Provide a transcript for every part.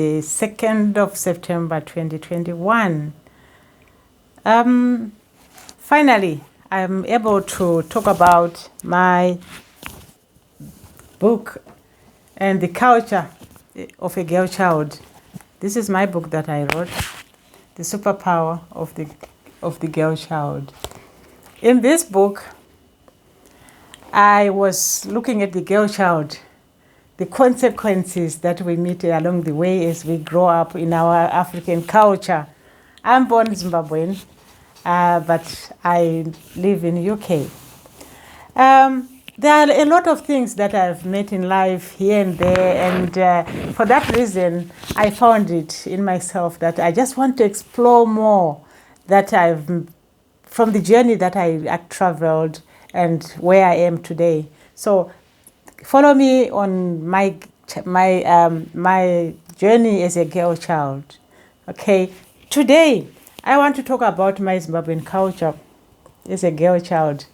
The 2nd of September 2021. Finally, I'm able to talk about my book and the culture of a girl child. This is my book that I wrote, The Superpower of the Girl Child. In this book, I was looking at the girl child, the consequences that we meet along the way as we grow up in our African culture. I'm born Zimbabwean, but I live in UK. There are a lot of things that I've met in life here and there, and for that reason, I found it in myself that I just want to explore more from the journey that I traveled and where I am today. So follow me on my journey as a girl child. Okay, today I want to talk about my Zimbabwean culture as a girl child.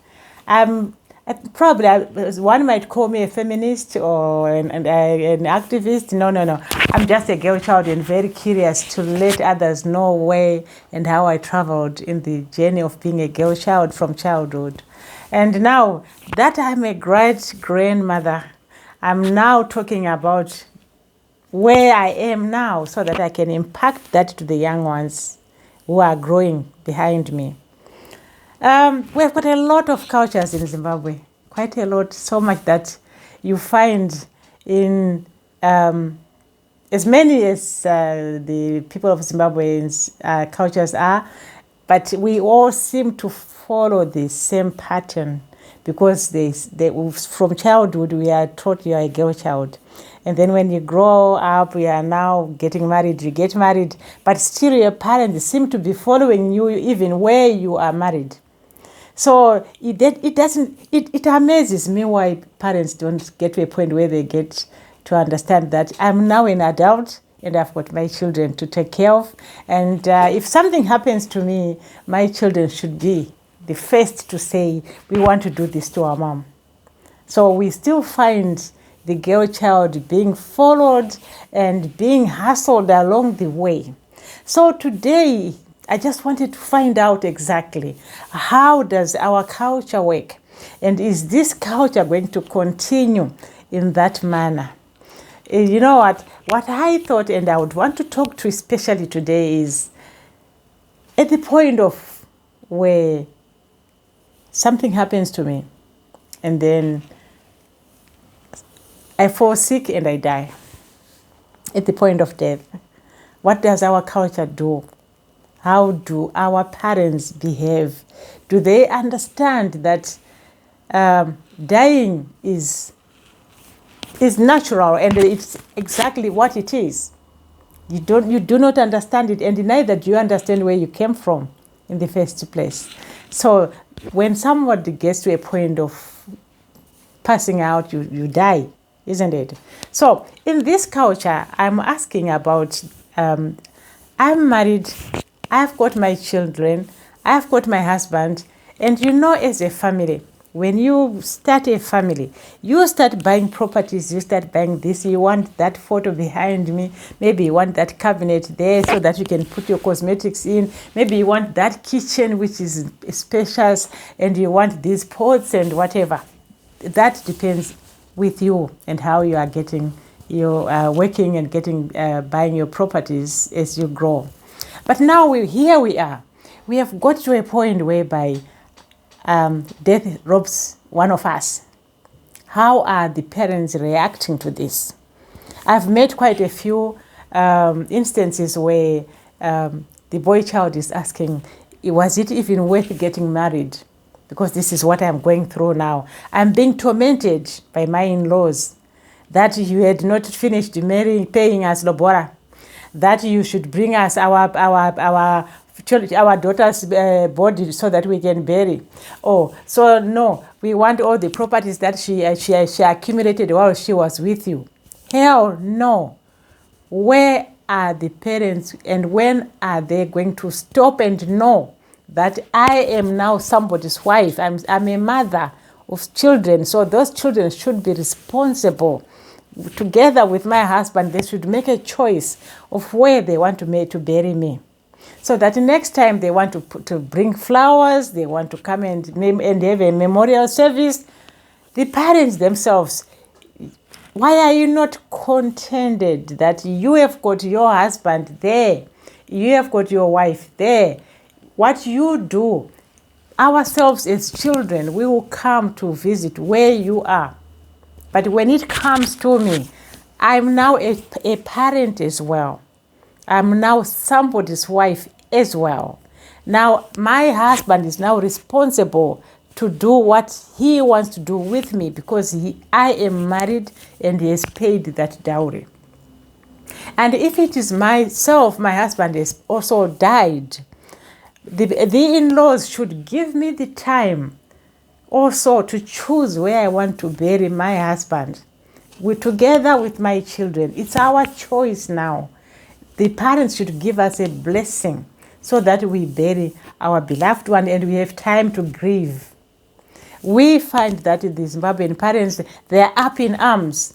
Probably one might call me a feminist or an activist. No. I'm just a girl child and very curious to let others know where and how I traveled in the journey of being a girl child from childhood. And now that I'm a great-grandmother, I'm now talking about where I am now so that I can impact that to the young ones who are growing behind me. We've got a lot of cultures in Zimbabwe, quite a lot, so much that you find in as many as the people of Zimbabwe's cultures are, but we all seem to follow the same pattern because from childhood we are taught you are a girl child. And then when you grow up, you are now getting married, you get married, but still your parents seem to be following you even where you are married. So it amazes me why parents don't get to a point where they get to understand that I'm now an adult and I've got my children to take care of. And if something happens to me, my children should be the first to say, we want to do this to our mom. So we still find the girl child being followed and being hustled along the way. So today, I just wanted to find out exactly how does our culture work? And is this culture going to continue in that manner? You know what I thought and I would want to talk to especially today is at the point of where something happens to me and then I fall sick and I die. At the point of death, what does our culture do? How do our parents behave? Do they understand that dying is natural and it's exactly what it is? You do not understand it, and neither do you understand where you came from in the first place. So when somebody gets to a point of passing out, you die, isn't it? So in this culture, I'm asking about, I'm married, I've got my children, I've got my husband, and as a family, when you start a family, you start buying properties, you start buying this, you want that photo behind me, maybe you want that cabinet there so that you can put your cosmetics in, maybe you want that kitchen which is spacious, and you want these pots and whatever. That depends with you and how you are getting your working and buying your properties as you grow. But now here we are. We have got to a point whereby death robs one of us. How are the parents reacting to this? I've met quite a few instances where the boy child is asking, was it even worth getting married? Because this is what I'm going through now. I'm being tormented by my in-laws that you had not finished paying us lobora, that you should bring us our daughter's body so that we can bury. Oh, so no, we want all the properties that she accumulated while she was with you. Hell no. Where are the parents and when are they going to stop and know that I am now somebody's wife? I'm a mother of children, so those children should be responsible together with my husband, they should make a choice of where they want to bury me. So that next time they want to bring flowers, they want to come and have a memorial service, the parents themselves, why are you not contented that you have got your husband there, you have got your wife there? What you do, ourselves as children, we will come to visit where you are. But when it comes to me, I'm now a parent as well. I'm now somebody's wife as well. Now, my husband is now responsible to do what he wants to do with me because I am married and he has paid that dowry. And if it is myself, my husband has also died, the in-laws should give me the time also to choose where I want to bury my husband. Together with my children. It's our choice now. The parents should give us a blessing so that we bury our beloved one and we have time to grieve. We find that the Zimbabwean parents, they are up in arms.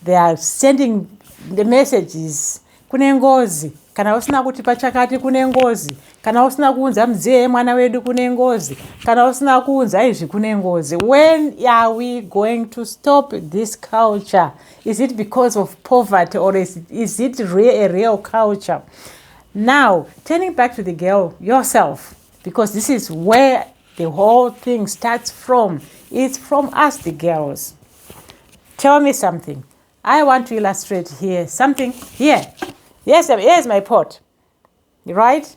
They are sending the messages. Kune ngozi. Kana usina kuti pachakati kune ngozi. Kana usina kuunza mzee mwana wedu kune ngozi. Kana usina kuunza izvi kune ngozi. When are we going to stop this culture? Is it because of poverty or is it a real culture? Now, turning back to the girl yourself, because this is where the whole thing starts from. It's from us, the girls. Tell me something. I want to illustrate here something here. Yes, here's my pot. Right?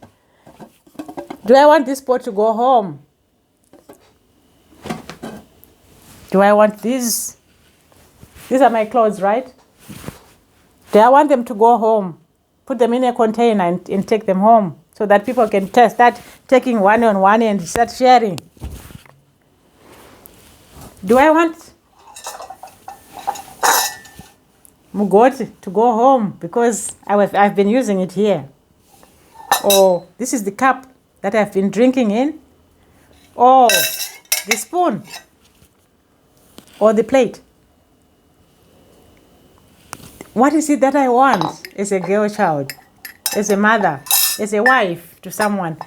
Do I want this pot to go home? Do I want these? These are my clothes, right? Do I want them to go home? Put them in a container and take them home so that people can start taking one on one and start sharing. Do I want Mugoti to go home because I've been using it here? Or this is the cup that I've been drinking in? Or the spoon? Or the plate? What is it that I want as a girl child, as a mother, as a wife to someone?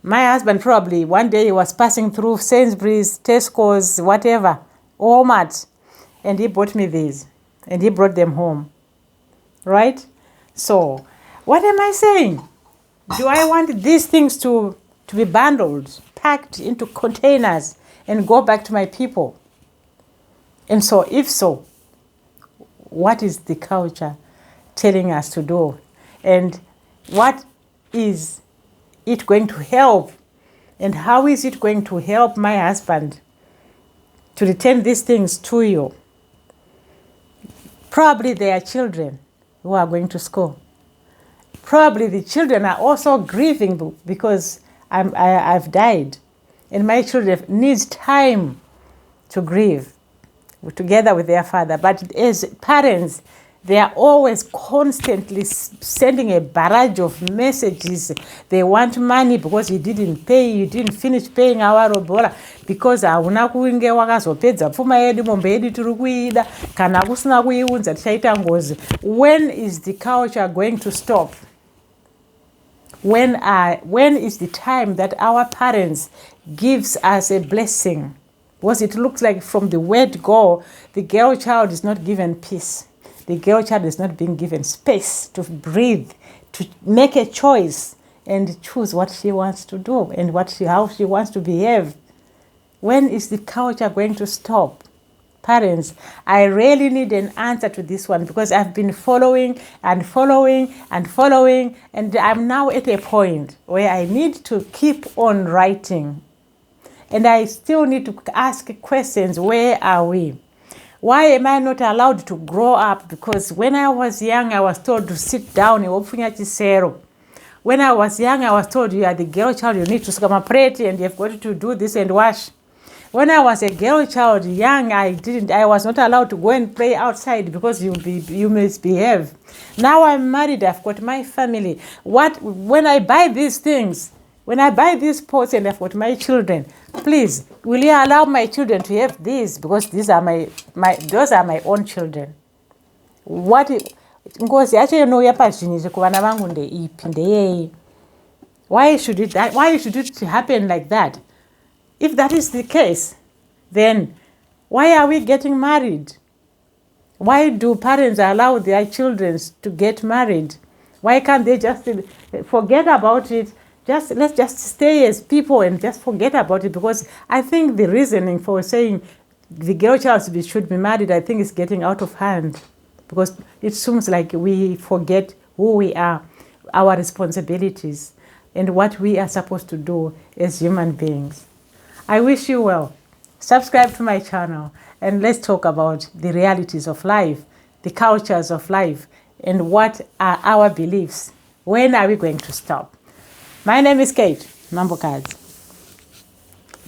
My husband probably one day he was passing through Sainsbury's, Tesco's, whatever, Walmart, and he bought me these, and he brought them home, right? So, what am I saying? Do I want these things to be bundled, packed into containers, and go back to my people? And so, if so, what is the culture telling us to do? And what is it going to help? And how is it going to help my husband to return these things to you? Probably they are children who are going to school. Probably the children are also grieving because I've died. And my children need time to grieve together with their father. But as parents, they are always constantly sending a barrage of messages. They want money because you didn't finish paying our robola because hauna kunge wakazopedza pfuma yedu mombe yedu tiri kuida kana kusina kuiunza tichaita ngozi. When is the culture going to stop? When is the time that our parents gives us a blessing? Because it looks like from the word go, the girl child is not given peace. The girl child is not being given space to breathe, to make a choice and choose what she wants to do and how she wants to behave. When is the culture going to stop? Parents, I really need an answer to this one because I've been following, and I'm now at a point where I need to keep on writing. And I still need to ask questions. Where are we? Why am I not allowed to grow up? Because when I was young, I was told to sit down. When I was young, I was told you are the girl child, you need to scam a plate and you've got to do this and wash. When I was a girl child, young, I was not allowed to go and play outside because you misbehave. Now I'm married, I've got my family. When I buy these things, when I buy these pots and I've got my children, please, will you allow my children to have these? Because those are my own children. what ngozi yacho inouya pazhinji kuvana vangu ndeipi ndeyei? Why should it happen like that? If that is the case, then why are we getting married? Why do parents allow their children to get married? Why can't they just forget about it? Let's just stay as people and just forget about it. Because I think the reasoning for saying the girl child should be married, I think is getting out of hand. Because it seems like we forget who we are, our responsibilities, and what we are supposed to do as human beings. I wish you well. Subscribe to my channel and let's talk about the realities of life, the cultures of life, and what are our beliefs. When are we going to stop? My name is Kate Mambokazi.